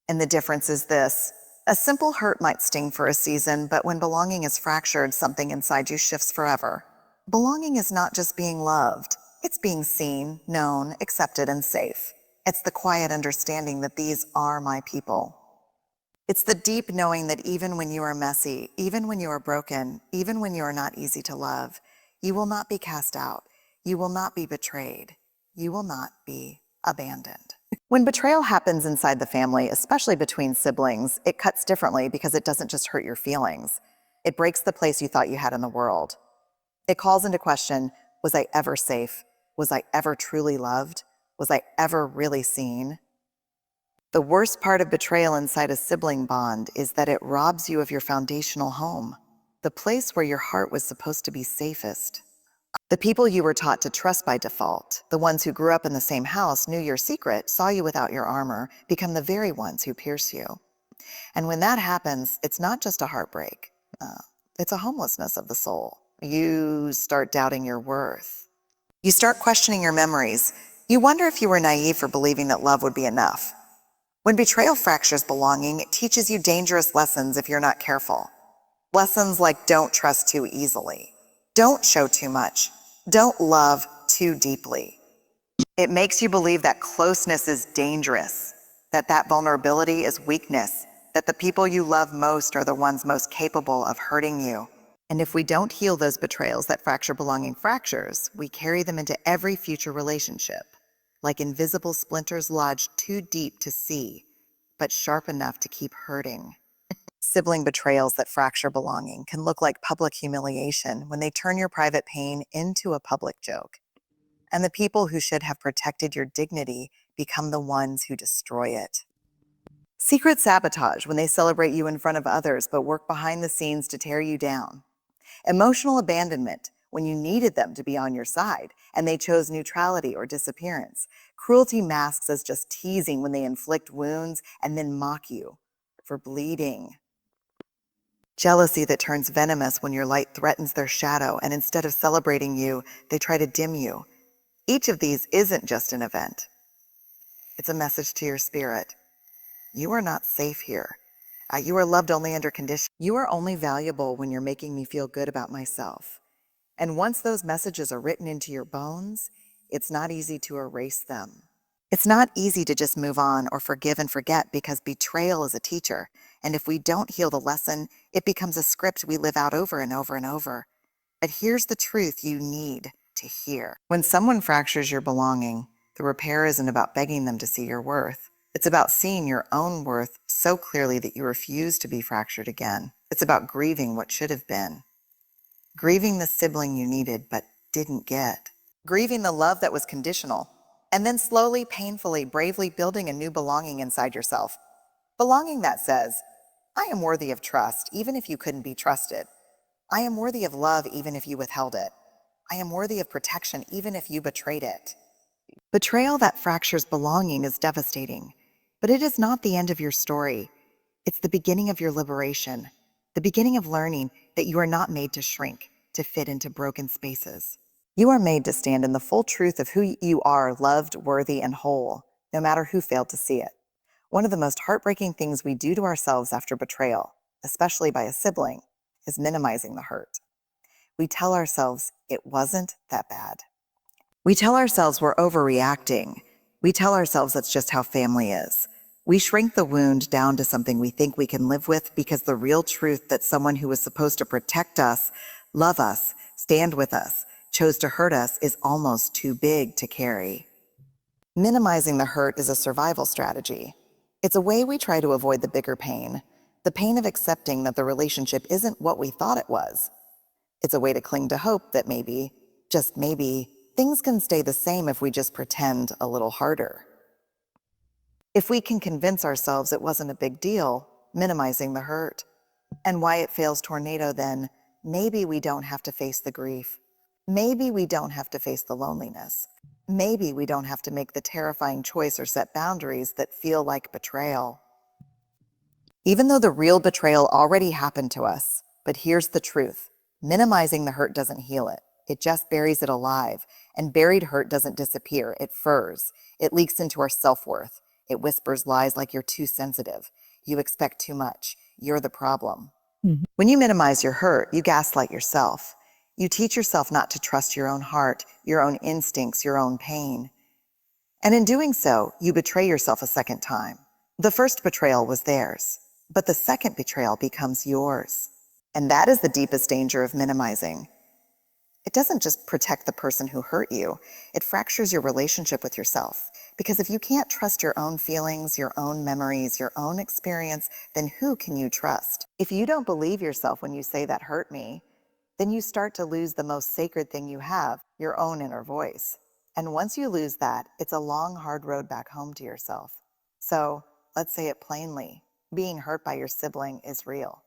And the difference is this. A simple hurt might sting for a season, but when belonging is fractured, something inside you shifts forever. Belonging is not just being loved. It's being seen, known, accepted, and safe. It's the quiet understanding that these are my people. It's the deep knowing that even when you are messy, even when you are broken, even when you are not easy to love, you will not be cast out. You will not be betrayed. You will not be abandoned. When betrayal happens inside the family, especially between siblings, it cuts differently because it doesn't just hurt your feelings. It breaks the place you thought you had in the world. It calls into question, was I ever safe? Was I ever truly loved? Was I ever really seen? The worst part of betrayal inside a sibling bond is that it robs you of your foundational home, the place where your heart was supposed to be safest. The people you were taught to trust by default, the ones who grew up in the same house, knew your secret, saw you without your armor, become the very ones who pierce you. And when that happens, it's not just a heartbreak. It's a homelessness of the soul. You start doubting your worth. You start questioning your memories. You wonder if you were naive for believing that love would be enough. When betrayal fractures belonging, it teaches you dangerous lessons if you're not careful. Lessons like don't trust too easily. Don't show too much. Don't love too deeply. It makes you believe that closeness is dangerous, that vulnerability is weakness, that the people you love most are the ones most capable of hurting you. And if we don't heal those betrayals that fracture belonging fractures, we carry them into every future relationship, like invisible splinters lodged too deep to see, but sharp enough to keep hurting. Sibling betrayals that fracture belonging can look like public humiliation when they turn your private pain into a public joke. And the people who should have protected your dignity become the ones who destroy it. Secret sabotage when they celebrate you in front of others but work behind the scenes to tear you down. Emotional abandonment when you needed them to be on your side and they chose neutrality or disappearance. Cruelty masks as just teasing when they inflict wounds and then mock you for bleeding. Jealousy that turns venomous when your light threatens their shadow, and instead of celebrating you, they try to dim you. Each of these isn't just an event. It's a message to your spirit. You are not safe here. You are loved only under conditions. You are only valuable when you're making me feel good about myself. And once those messages are written into your bones, it's not easy to erase them. It's not easy to just move on or forgive and forget because betrayal is a teacher. And if we don't heal the lesson, it becomes a script we live out over and over and over. But here's the truth you need to hear. When someone fractures your belonging, the repair isn't about begging them to see your worth. It's about seeing your own worth so clearly that you refuse to be fractured again. It's about grieving what should have been. Grieving the sibling you needed but didn't get. Grieving the love that was conditional. And then slowly, painfully, bravely building a new belonging inside yourself. Belonging that says, I am worthy of trust even if you couldn't be trusted. I am worthy of love even if you withheld it. I am worthy of protection even if you betrayed it. Betrayal that fractures belonging is devastating, but it is not the end of your story. It's the beginning of your liberation, the beginning of learning that you are not made to shrink, to fit into broken spaces. You are made to stand in the full truth of who you are, loved, worthy, and whole, no matter who failed to see it. One of the most heartbreaking things we do to ourselves after betrayal, especially by a sibling, is minimizing the hurt. We tell ourselves it wasn't that bad. We tell ourselves we're overreacting. We tell ourselves that's just how family is. We shrink the wound down to something we think we can live with because the real truth that someone who was supposed to protect us, love us, stand with us, chose to hurt us is almost too big to carry. Minimizing the hurt is a survival strategy. It's a way we try to avoid the bigger pain, the pain of accepting that the relationship isn't what we thought it was. It's a way to cling to hope that maybe, just maybe, things can stay the same if we just pretend a little harder. If we can convince ourselves it wasn't a big deal, minimizing the hurt. And why it fails tornado then, maybe we don't have to face the grief. Maybe we don't have to face the loneliness. Maybe we don't have to make the terrifying choice or set boundaries that feel like betrayal. Even though the real betrayal already happened to us, but here's the truth. Minimizing the hurt doesn't heal it. It just buries it alive. And buried hurt doesn't disappear. It furs. It leaks into our self-worth. It whispers lies like you're too sensitive. You expect too much. You're the problem. When you minimize your hurt, you gaslight yourself. You teach yourself not to trust your own heart, your own instincts, your own pain. And in doing so, you betray yourself a second time. The first betrayal was theirs, but the second betrayal becomes yours. And that is the deepest danger of minimizing. It doesn't just protect the person who hurt you, it fractures your relationship with yourself. Because if you can't trust your own feelings, your own memories, your own experience, then who can you trust? If you don't believe yourself when you say that hurt me, then you start to lose the most sacred thing you have, your own inner voice. And once you lose that, it's a long, hard road back home to yourself. So let's say it plainly. Being hurt by your sibling is real.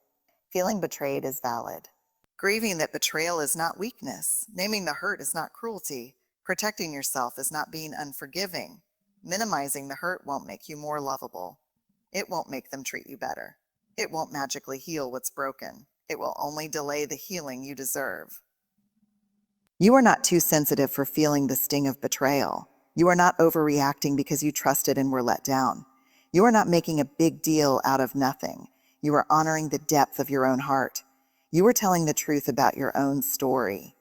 Feeling betrayed is valid. Grieving that betrayal is not weakness. Naming the hurt is not cruelty. Protecting yourself is not being unforgiving. Minimizing the hurt won't make you more lovable. It won't make them treat you better. It won't magically heal what's broken. It will only delay the healing you deserve. You are not too sensitive for feeling the sting of betrayal. You are not overreacting because you trusted and were let down. You are not making a big deal out of nothing. You are honoring the depth of your own heart. You are telling the truth about your own story.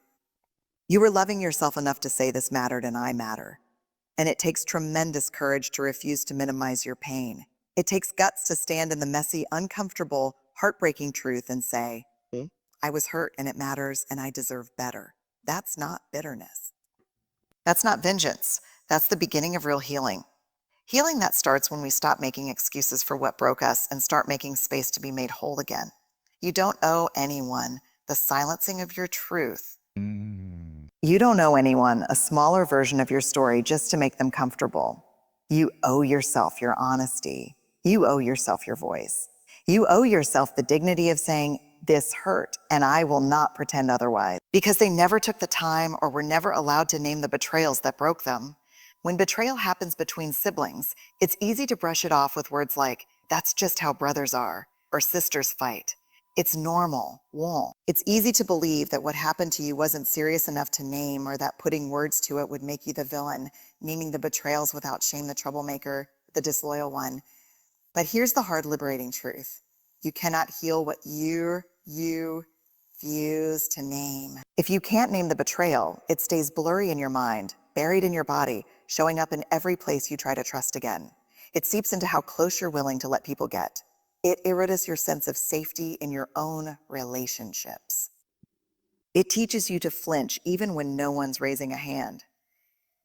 You are loving yourself enough to say this mattered and I matter. And it takes tremendous courage to refuse to minimize your pain. It takes guts to stand in the messy, uncomfortable, heartbreaking truth and say, I was hurt and it matters and I deserve better. That's not bitterness. That's not vengeance. That's the beginning of real healing. Healing that starts when we stop making excuses for what broke us and start making space to be made whole again. You don't owe anyone the silencing of your truth. You don't owe anyone a smaller version of your story just to make them comfortable. You owe yourself your honesty. You owe yourself your voice. You owe yourself the dignity of saying, this hurt, and I will not pretend otherwise. Because they never took the time or were never allowed to name the betrayals that broke them. When betrayal happens between siblings, it's easy to brush it off with words like, that's just how brothers are, or sisters fight. It's normal, won't. It's easy to believe that what happened to you wasn't serious enough to name or that putting words to it would make you the villain, naming the betrayals without shame the troublemaker, the disloyal one. But here's the hard, liberating truth. You cannot heal what you refuse to name. If you can't name the betrayal, it stays blurry in your mind, buried in your body, showing up in every place you try to trust again. It seeps into how close you're willing to let people get. It erodes your sense of safety in your own relationships. It teaches you to flinch even when no one's raising a hand.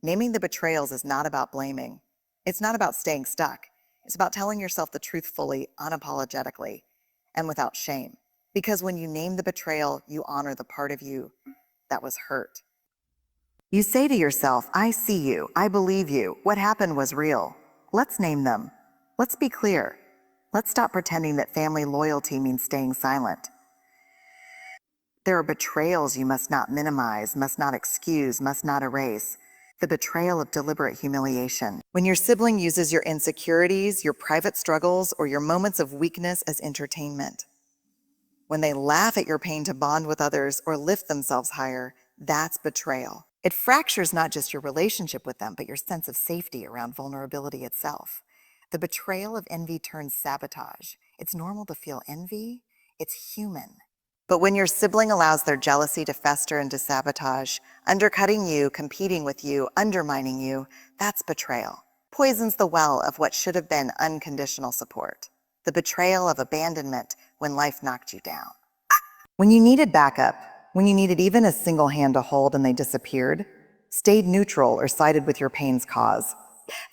Naming the betrayals is not about blaming. It's not about staying stuck. It's about telling yourself the truth fully, unapologetically, and without shame. Because when you name the betrayal, you honor the part of you that was hurt. You say to yourself, I see you, I believe you, what happened was real. Let's name them. Let's be clear. Let's stop pretending that family loyalty means staying silent. There are betrayals you must not minimize, must not excuse, must not erase. The betrayal of deliberate humiliation. When your sibling uses your insecurities, your private struggles, or your moments of weakness as entertainment. When they laugh at your pain to bond with others or lift themselves higher, that's betrayal. It fractures not just your relationship with them, but your sense of safety around vulnerability itself. The betrayal of envy turns sabotage. It's normal to feel envy. It's human. But when your sibling allows their jealousy to fester into sabotage, undercutting you, competing with you, undermining you, that's betrayal. Poisons the well of what should have been unconditional support. The betrayal of abandonment when life knocked you down. When you needed backup, when you needed even a single hand to hold and they disappeared, stayed neutral or sided with your pain's cause.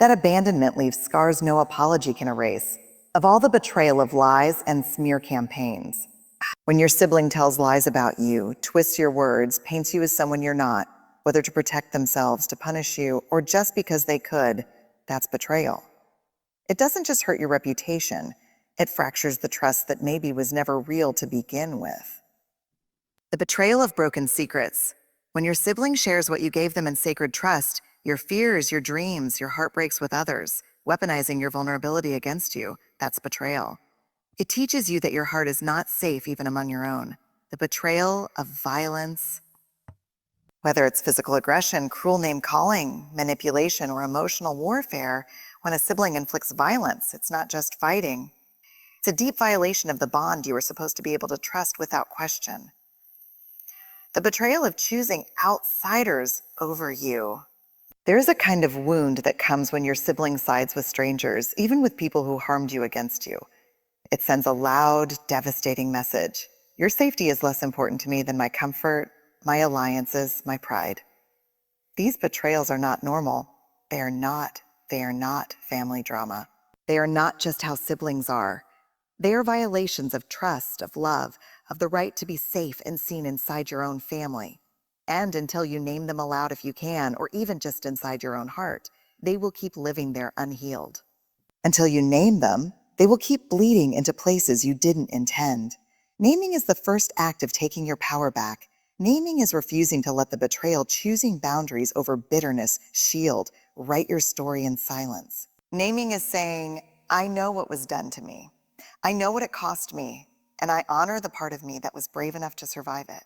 That abandonment leaves scars no apology can erase. Of all the betrayal of lies and smear campaigns. When your sibling tells lies about you, twists your words, paints you as someone you're not, whether to protect themselves, to punish you, or just because they could, that's betrayal. It doesn't just hurt your reputation, it fractures the trust that maybe was never real to begin with. The betrayal of broken secrets. When your sibling shares what you gave them in sacred trust, your fears, your dreams, your heartbreaks with others, weaponizing your vulnerability against you, that's betrayal. It teaches you that your heart is not safe even among your own. The betrayal of violence, whether it's physical aggression, cruel name-calling, manipulation, or emotional warfare, When a sibling inflicts violence, it's not just fighting. It's a deep violation of the bond you were supposed to be able to trust without question. The betrayal of choosing outsiders over you. There's a kind of wound that comes when your sibling sides with strangers, even with people who harmed you against you. It sends a loud, devastating message. Your safety is less important to me than my comfort, my alliances, my pride. These betrayals are not normal. They are not family drama. They are not just how siblings are. They are violations of trust, of love, of the right to be safe and seen inside your own family. And until you name them aloud if you can, or even just inside your own heart, they will keep living there unhealed. Until you name them, they will keep bleeding into places you didn't intend. Naming is the first act of taking your power back. Naming is refusing to let the betrayal, choosing boundaries over bitterness, shield, write your story in silence. Naming is saying, I know what was done to me. I know what it cost me, and I honor the part of me that was brave enough to survive it.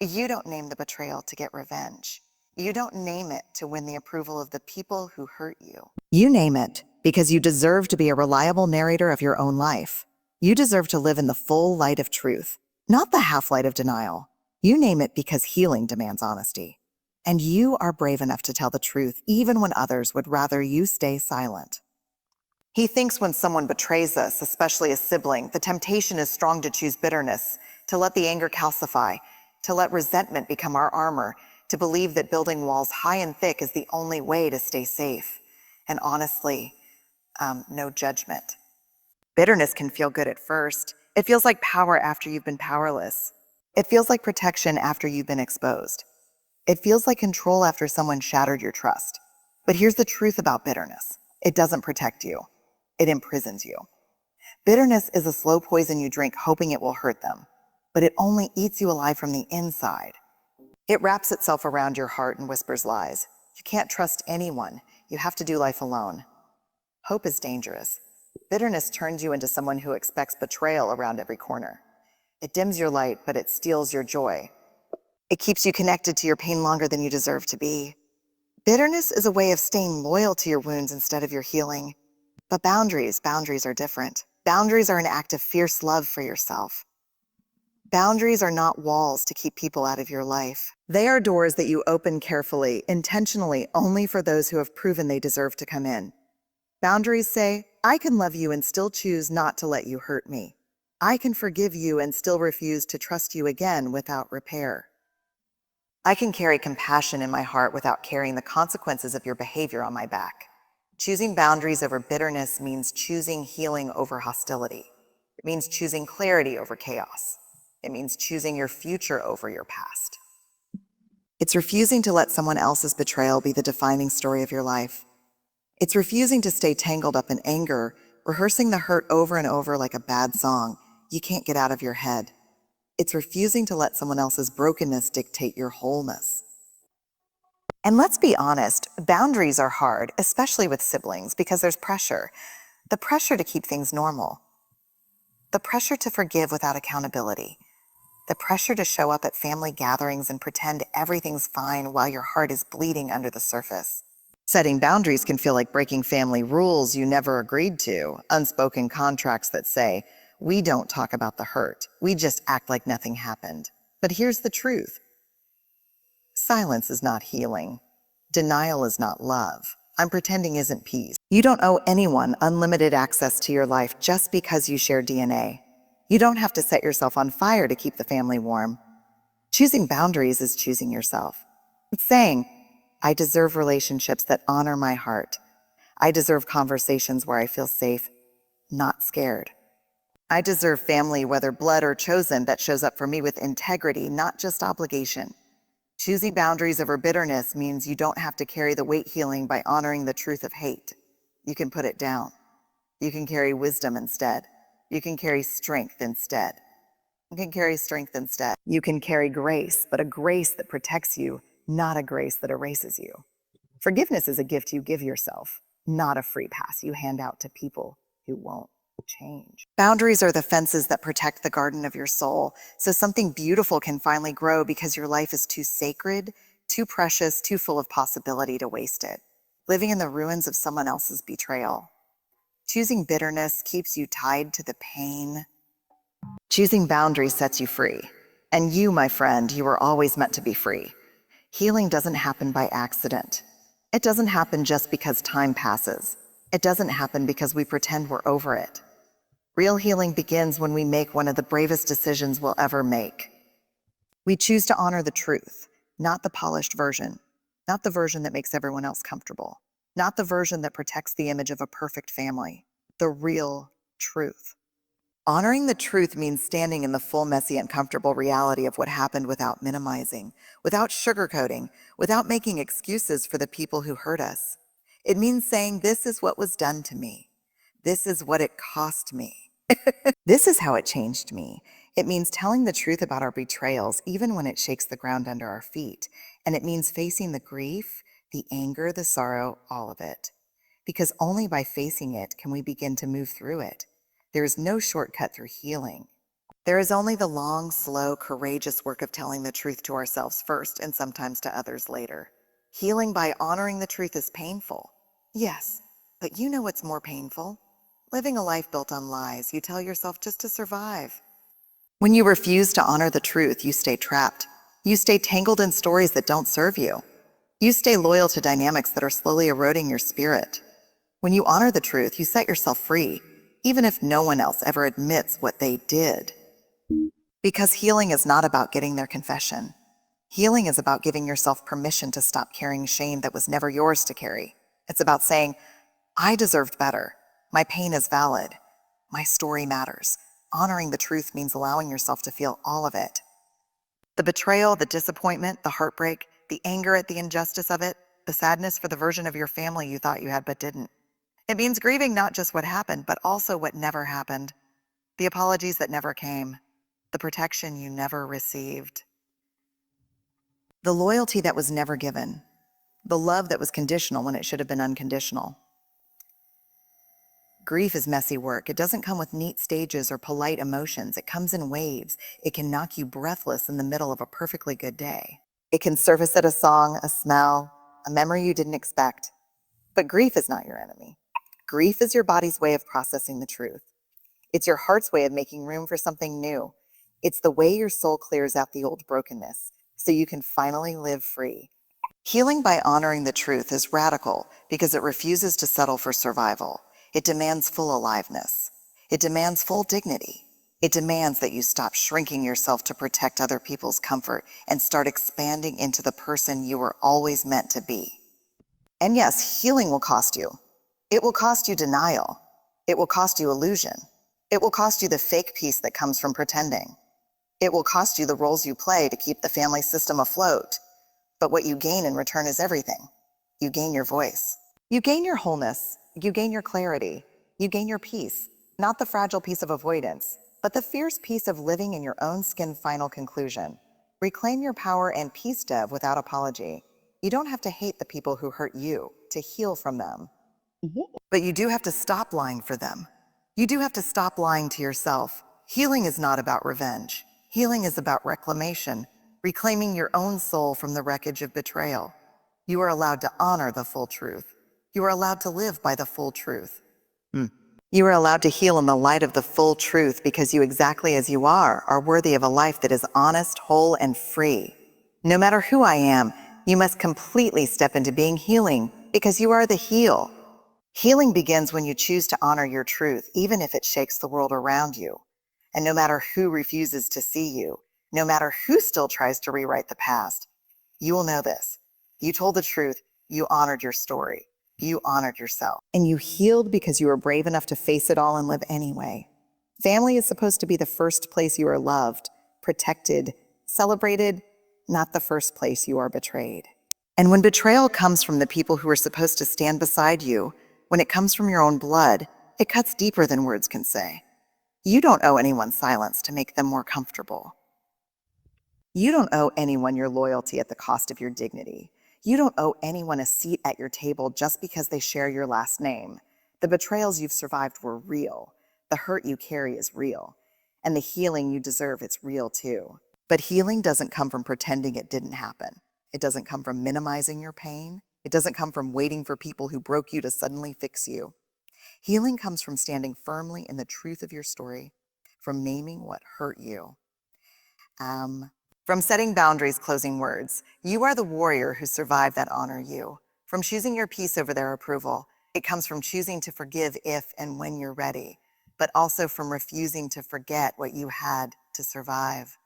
You don't name the betrayal to get revenge. You don't name it to win the approval of the people who hurt you. You name it because you deserve to be a reliable narrator of your own life. You deserve to live in the full light of truth, not the half light of denial. You name it because healing demands honesty. And you are brave enough to tell the truth even when others would rather you stay silent. He thinks when someone betrays us, especially a sibling, the temptation is strong to choose bitterness, to let the anger calcify, to let resentment become our armor, to believe that building walls high and thick is the only way to stay safe. And honestly, no judgment. Bitterness can feel good at first. It feels like power after you've been powerless. It feels like protection after you've been exposed. It feels like control after someone shattered your trust. But here's the truth about bitterness. It doesn't protect you. It imprisons you. Bitterness is a slow poison you drink hoping it will hurt them, but it only eats you alive from the inside. It wraps itself around your heart and whispers lies. You can't trust anyone. You have to do life alone. Hope is dangerous. Bitterness turns you into someone who expects betrayal around every corner. It dims your light, but it steals your joy. It keeps you connected to your pain longer than you deserve to be. Bitterness is a way of staying loyal to your wounds instead of your healing. But boundaries are different. Boundaries are an act of fierce love for yourself. Boundaries are not walls to keep people out of your life. They are doors that you open carefully, intentionally, only for those who have proven they deserve to come in. Boundaries say, I can love you and still choose not to let you hurt me. I can forgive you and still refuse to trust you again without repair. I can carry compassion in my heart without carrying the consequences of your behavior on my back. Choosing boundaries over bitterness means choosing healing over hostility. It means choosing clarity over chaos. It means choosing your future over your past. It's refusing to let someone else's betrayal be the defining story of your life. It's refusing to stay tangled up in anger, rehearsing the hurt over and over like a bad song you can't get out of your head. It's refusing to let someone else's brokenness dictate your wholeness. And let's be honest, boundaries are hard, especially with siblings, because there's pressure. The pressure to keep things normal. The pressure to forgive without accountability. The pressure to show up at family gatherings and pretend everything's fine while your heart is bleeding under the surface. Setting boundaries can feel like breaking family rules you never agreed to, unspoken contracts that say, we don't talk about the hurt, we just act like nothing happened. But here's the truth. Silence is not healing. Denial is not love. I'm pretending isn't peace. You don't owe anyone unlimited access to your life just because you share DNA. You don't have to set yourself on fire to keep the family warm. Choosing boundaries is choosing yourself. It's saying, I deserve relationships that honor my heart. I deserve conversations where I feel safe, not scared. I deserve family, whether blood or chosen, that shows up for me with integrity, not just obligation. Choosing boundaries over bitterness means you don't have to carry the weight healing by honoring the truth of hate. You can put it down. You can carry wisdom instead. You can carry strength instead. You can carry strength instead. You can carry grace, but a grace that protects you, not a grace that erases you. Forgiveness is a gift you give yourself, not a free pass you hand out to people who won't change. Boundaries are the fences that protect the garden of your soul, so something beautiful can finally grow because your life is too sacred, too precious, too full of possibility to waste it. living in the ruins of someone else's betrayal. Choosing bitterness keeps you tied to the pain. Choosing boundaries sets you free. And you, my friend, you were always meant to be free. Healing doesn't happen by accident. It doesn't happen just because time passes. It doesn't happen because we pretend we're over it. Real healing begins when we make one of the bravest decisions we'll ever make. We choose to honor the truth, not the polished version, not the version that makes everyone else comfortable, not the version that protects the image of a perfect family, the real truth. Honoring the truth means standing in the full, messy, uncomfortable reality of what happened without minimizing, without sugarcoating, without making excuses for the people who hurt us. It means saying, this is what was done to me. This is what it cost me. This is how it changed me. It means telling the truth about our betrayals, even when it shakes the ground under our feet. And it means facing the grief, the anger, the sorrow, all of it. Because only by facing it can we begin to move through it. There is no shortcut through healing. There is only the long, slow, courageous work of telling the truth to ourselves first and sometimes to others later. Healing by honoring the truth is painful. Yes, but you know what's more painful? Living a life built on lies you tell yourself just to survive. When you refuse to honor the truth, you stay trapped. You stay tangled in stories that don't serve you. You stay loyal to dynamics that are slowly eroding your spirit. When you honor the truth, you set yourself free, even if no one else ever admits what they did. Because healing is not about getting their confession. Healing is about giving yourself permission to stop carrying shame that was never yours to carry. It's about saying, I deserved better. My pain is valid. My story matters. Honoring the truth means allowing yourself to feel all of it. The betrayal, the disappointment, the heartbreak, the anger at the injustice of it, the sadness for the version of your family you thought you had but didn't. It means grieving not just what happened, but also what never happened. The apologies that never came. The protection you never received. The loyalty that was never given. The love that was conditional when it should have been unconditional. Grief is messy work. It doesn't come with neat stages or polite emotions. It comes in waves. It can knock you breathless in the middle of a perfectly good day. It can surface at a song, a smell, a memory you didn't expect. But grief is not your enemy. Grief is your body's way of processing the truth. It's your heart's way of making room for something new. It's the way your soul clears out the old brokenness so you can finally live free. Healing by honoring the truth is radical because it refuses to settle for survival. It demands full aliveness. It demands full dignity. It demands that you stop shrinking yourself to protect other people's comfort and start expanding into the person you were always meant to be. And yes, healing will cost you. It will cost you denial. It will cost you illusion. It will cost you the fake peace that comes from pretending. It will cost you the roles you play to keep the family system afloat. But what you gain in return is everything. You gain your voice. You gain your wholeness. You gain your clarity. You gain your peace. Not the fragile peace of avoidance, but the fierce peace of living in your own skin. Final conclusion. Reclaim your power and peace, Dev, without apology. You don't have to hate the people who hurt you to heal from them. But you do have to stop lying for them. You do have to stop lying to yourself. Healing is not about revenge. Healing is about reclamation, reclaiming your own soul from the wreckage of betrayal. You are allowed to honor the full truth. You are allowed to live by the full truth. You are allowed to heal in the light of the full truth because you, exactly as you are worthy of a life that is honest, whole, and free. No matter who I am, you must completely step into being healing because you are the heal. Healing begins when you choose to honor your truth, even if it shakes the world around you. And no matter who refuses to see you, no matter who still tries to rewrite the past, you will know this. You told the truth, you honored your story, you honored yourself, and you healed because you were brave enough to face it all and live anyway. Family is supposed to be the first place you are loved, protected, celebrated, not the first place you are betrayed. And when betrayal comes from the people who are supposed to stand beside you, when it comes from your own blood, it cuts deeper than words can say. You don't owe anyone silence to make them more comfortable. You don't owe anyone your loyalty at the cost of your dignity. You don't owe anyone a seat at your table just because they share your last name. The betrayals you've survived were real. The hurt you carry is real. And the healing you deserve, it's real too. But healing doesn't come from pretending it didn't happen. It doesn't come from minimizing your pain. It doesn't come from waiting for people who broke you to suddenly fix you. Healing comes from standing firmly in the truth of your story, from naming what hurt you. From setting boundaries, closing words. You are the warrior who survived that honor you. From choosing your peace over their approval. It comes from choosing to forgive if and when you're ready, but also from refusing to forget what you had to survive.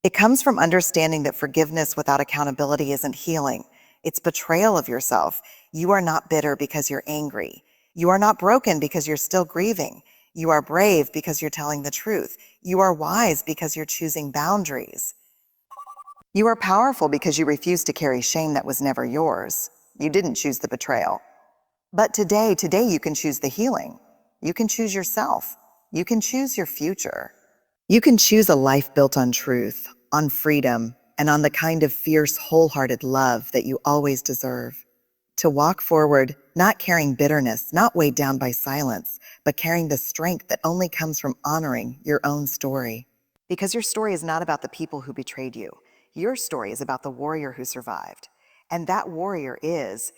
It comes from understanding that forgiveness without accountability isn't healing. It's betrayal of yourself. You are not bitter because you're angry. You are not broken because you're still grieving. You are brave because you're telling the truth. You are wise because you're choosing boundaries. You are powerful because you refuse to carry shame that was never yours. You didn't choose the betrayal. But today you can choose the healing. You can choose yourself. You can choose your future. You can choose a life built on truth, on freedom, and on the kind of fierce, wholehearted love that you always deserve. To walk forward, not carrying bitterness, not weighed down by silence, but carrying the strength that only comes from honoring your own story. Because your story is not about the people who betrayed you. Your story is about the warrior who survived. And that warrior is